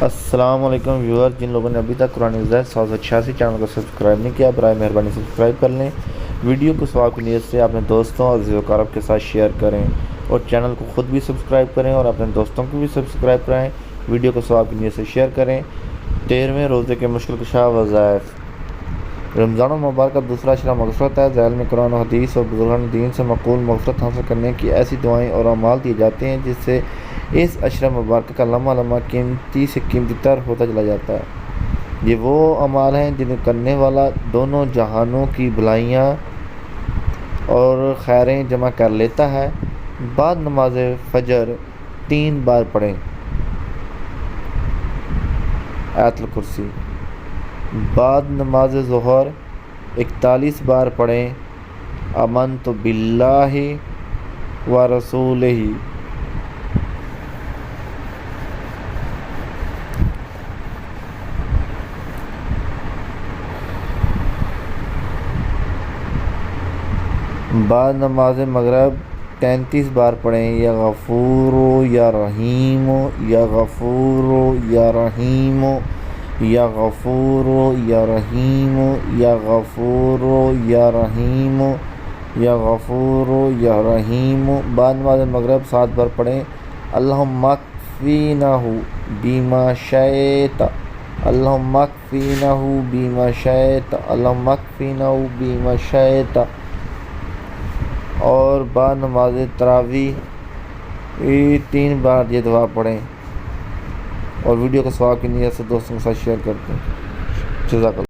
السلام علیکم ویور، جن لوگوں نے ابھی تک قرآن وزیر 786 چینل کو سبسکرائب نہیں کیا، برائے مہربانی سبسکرائب کر لیں۔ ویڈیو کو ثواب کی نیت سے اپنے دوستوں اور عزیز و اقارب کے ساتھ شیئر کریں اور چینل کو خود بھی سبسکرائب کریں اور اپنے دوستوں کو بھی سبسکرائب کرائیں۔ ویڈیو کو ثواب کی نیت سے شیئر کریں۔ 13ویں روزے کے مشکل کشا وظائف۔ رمضان المبارک کا دوسرا اشرہ مغفرت ہے۔ ذیل میں قرآن و حدیث اور بزرگان دین سے مقبول مغفرت حاصل کرنے کی ایسی دعائیں اور اعمال دیے جاتے ہیں جس سے اس اشرہ مبارکہ کا لمحہ لمحہ قیمتی سے قیمتی تر ہوتا چلا جاتا ہے۔ یہ وہ اعمال ہیں جنہیں کرنے والا دونوں جہانوں کی بھلائیاں اور خیریں جمع کر لیتا ہے۔ بعد نماز فجر 3 بار پڑھیں آیت الکرسی۔ بعد نماز ظہر 41 بار پڑھیں آمنت باللہ و رسولہ۔ بعد نماز مغرب 33 بار پڑھیں یا غفور یا رحیم یا غفور یا رحیم یا غفور یا رحیم یا غفور یا رحیم یا غفور یا رحیم۔ بعد نماز مغرب 7 بار پڑھیں اللہم اکفینہ بما شئت، اللہم اکفینہ بما شئت، اللہم اکفینہ بما شئت۔ اور بعد نماز تراویح 3 بار یہ دعا پڑھیں اور ویڈیو کو ثواب کی نیت سے دوستوں کے ساتھ شیئر کرتے ہیں۔ جزاک اللہ۔